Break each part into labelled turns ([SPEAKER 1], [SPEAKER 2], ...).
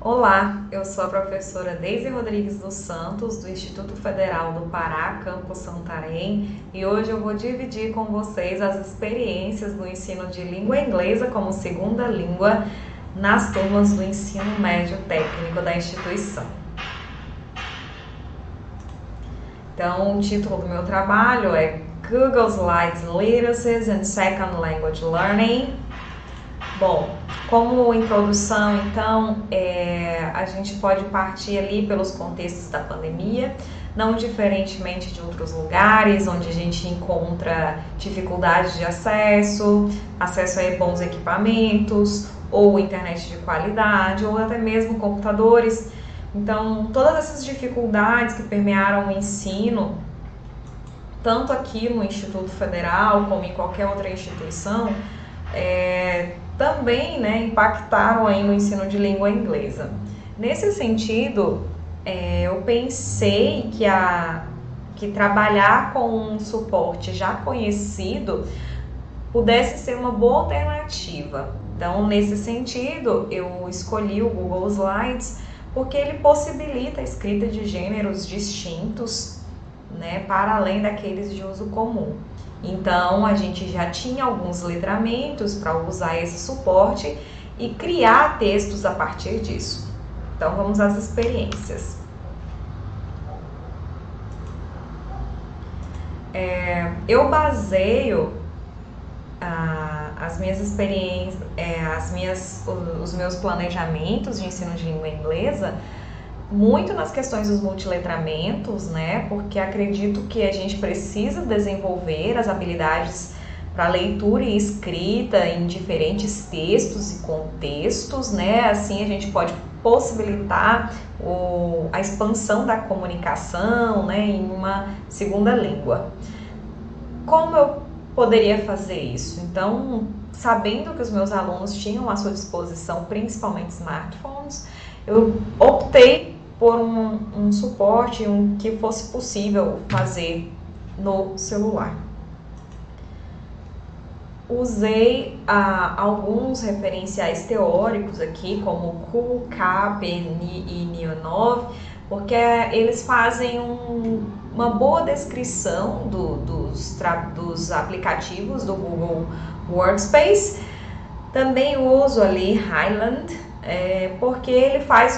[SPEAKER 1] Olá, eu sou a professora Deise Rodrigues dos Santos, do Instituto Federal do Pará, Campus Santarém, e hoje eu vou dividir com vocês as experiências do ensino de língua inglesa como segunda língua nas turmas do ensino médio técnico da instituição. Então, o título do meu trabalho é Google Slides Literacy and Second Language Learning. Bom, como introdução, então, a gente pode partir ali pelos contextos da pandemia, não diferentemente de outros lugares, onde a gente encontra dificuldades de acesso a bons equipamentos, ou internet de qualidade, ou até mesmo computadores. Então, todas essas dificuldades que permearam o ensino, tanto aqui no Instituto Federal como em qualquer outra instituição, também impactaram aí no ensino de língua inglesa. Nesse sentido, eu pensei que trabalhar com um suporte já conhecido pudesse ser uma boa alternativa. Então, nesse sentido, eu escolhi o Google Slides porque ele possibilita a escrita de gêneros distintos, para além daqueles de uso comum. Então, a gente já tinha alguns letramentos para usar esse suporte e criar textos a partir disso. Então, vamos às experiências. Eu baseio as minhas experiências, os meus planejamentos de ensino de língua inglesa muito nas questões dos multiletramentos, porque acredito que a gente precisa desenvolver as habilidades para leitura e escrita em diferentes textos e contextos, Assim a gente pode possibilitar a expansão da comunicação, em uma segunda língua. Como eu poderia fazer isso? Então, sabendo que os meus alunos tinham à sua disposição principalmente smartphones, eu optei por um suporte que fosse possível fazer no celular. Usei alguns referenciais teóricos aqui, como Kuhl, Kaplan e Nionov, porque eles fazem uma boa descrição dos aplicativos do Google Workspace. Também uso ali Highland, porque ele faz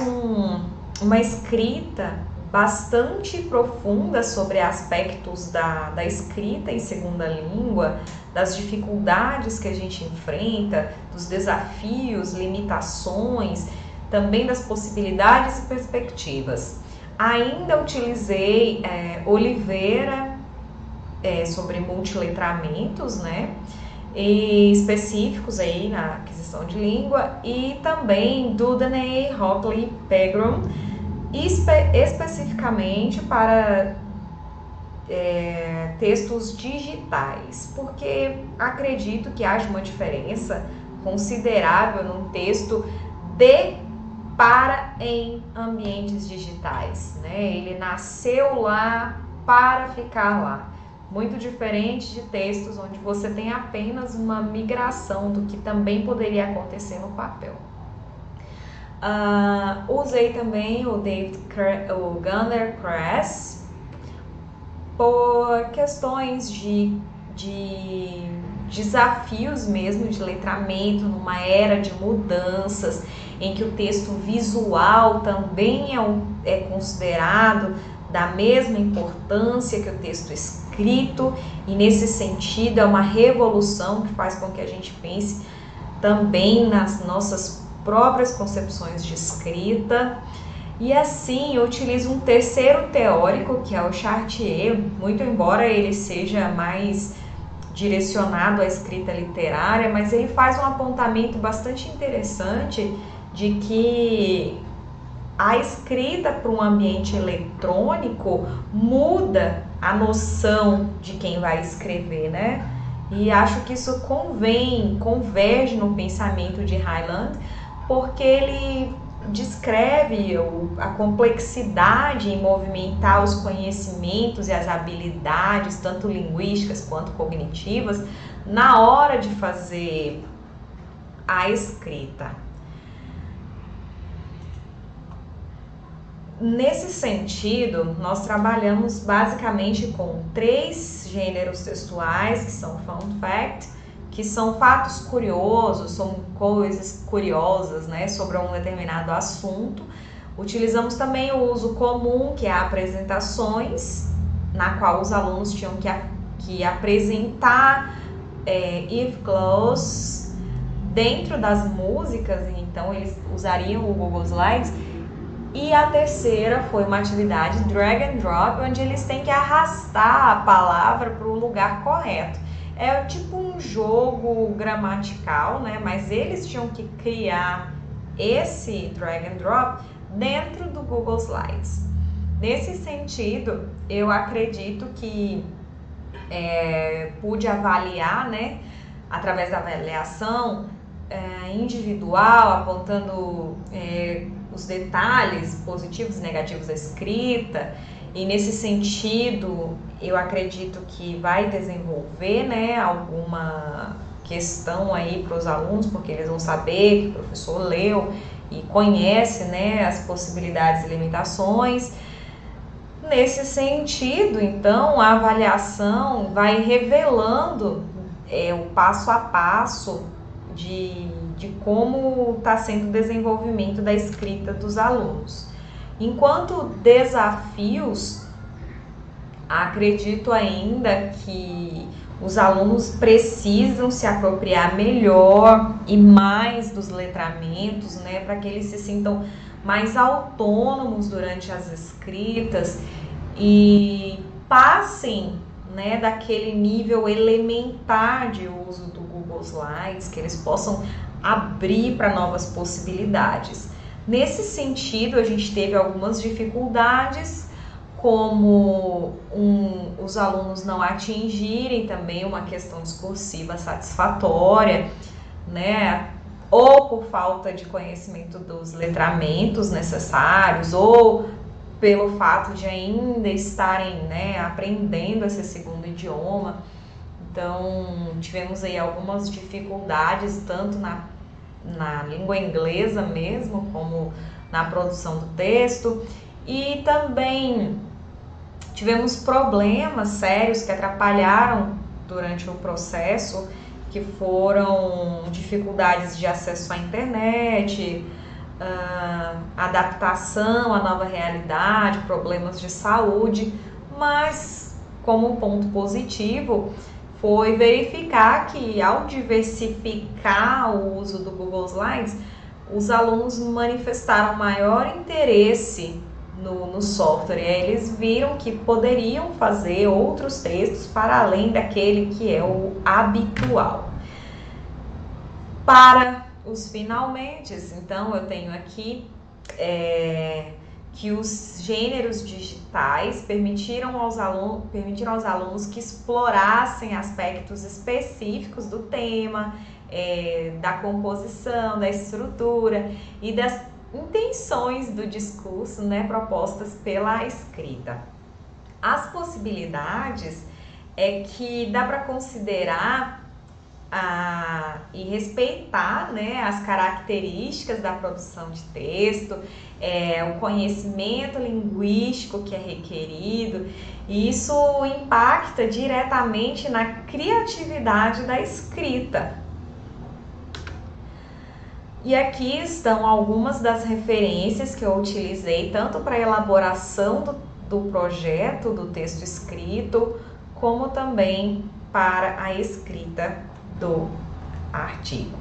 [SPEAKER 1] uma escrita bastante profunda sobre aspectos da escrita em segunda língua, das dificuldades que a gente enfrenta, dos desafios, limitações, também das possibilidades e perspectivas. Ainda utilizei Oliveira sobre multiletramentos, e específicos aí na aquisição de língua, e também Dudeney, Hockley, Pegram, especificamente para textos digitais, porque acredito que haja uma diferença considerável num texto em ambientes digitais, Ele nasceu lá para ficar lá. Muito diferente de textos onde você tem apenas uma migração do que também poderia acontecer no papel. Usei também o Gunnar Kress por questões de desafios mesmo de letramento numa era de mudanças, em que o texto visual também é considerado da mesma importância que o texto escrito, e nesse sentido é uma revolução que faz com que a gente pense também nas nossas próprias concepções de escrita. E assim eu utilizo um terceiro teórico, que é o Chartier, muito embora ele seja mais direcionado à escrita literária, mas ele faz um apontamento bastante interessante de que a escrita para um ambiente eletrônico muda a noção de quem vai escrever, E acho que isso converge no pensamento de Highland, porque ele descreve a complexidade em movimentar os conhecimentos e as habilidades, tanto linguísticas quanto cognitivas, na hora de fazer a escrita. Nesse sentido, nós trabalhamos basicamente com 3 gêneros textuais, que são fun fact, que são fatos curiosos, são coisas curiosas, né, sobre um determinado assunto. Utilizamos também o uso comum, que é apresentações, na qual os alunos tinham que apresentar if close dentro das músicas, então eles usariam o Google Slides. E a terceira foi uma atividade drag and drop, onde eles têm que arrastar a palavra para o lugar correto. É tipo um jogo gramatical, né? Mas eles tinham que criar esse drag and drop dentro do Google Slides. Nesse sentido, eu acredito que pude avaliar, né, através da avaliação individual, apontando os detalhes positivos e negativos da escrita, e nesse sentido eu acredito que vai desenvolver, né, alguma questão aí para os alunos, porque eles vão saber que o professor leu e conhece, né, as possibilidades e limitações. Nesse sentido, então, a avaliação vai revelando o passo a passo de como está sendo o desenvolvimento da escrita dos alunos. Enquanto desafios, acredito ainda que os alunos precisam se apropriar melhor e mais dos letramentos, né, para que eles se sintam mais autônomos durante as escritas e passem, né, daquele nível elementar de uso do Google Slides, que eles possam abrir para novas possibilidades. Nesse sentido, a gente teve algumas dificuldades, como os alunos não atingirem também uma questão discursiva satisfatória, né, ou por falta de conhecimento dos letramentos necessários, ou pelo fato de ainda estarem, né, aprendendo esse segundo idioma. Então, tivemos aí algumas dificuldades, tanto na língua inglesa mesmo, como na produção do texto, e também tivemos problemas sérios que atrapalharam durante o processo, que foram dificuldades de acesso à internet, adaptação à nova realidade, problemas de saúde, mas como um ponto positivo foi verificar que ao diversificar o uso do Google Slides, os alunos manifestaram maior interesse no software, e eles viram que poderiam fazer outros textos para além daquele que é o habitual. Para os finalmente, então eu tenho aqui que os gêneros digitais permitiram aos alunos que explorassem aspectos específicos do tema, da composição, da estrutura e das intenções do discurso, né, propostas pela escrita. As possibilidades é que dá para considerar e respeitar, né, as características da produção de texto, o conhecimento linguístico que é requerido, e isso impacta diretamente na criatividade da escrita. E aqui estão algumas das referências que eu utilizei, tanto para a elaboração do projeto, do texto escrito, como também para a escrita do artigo.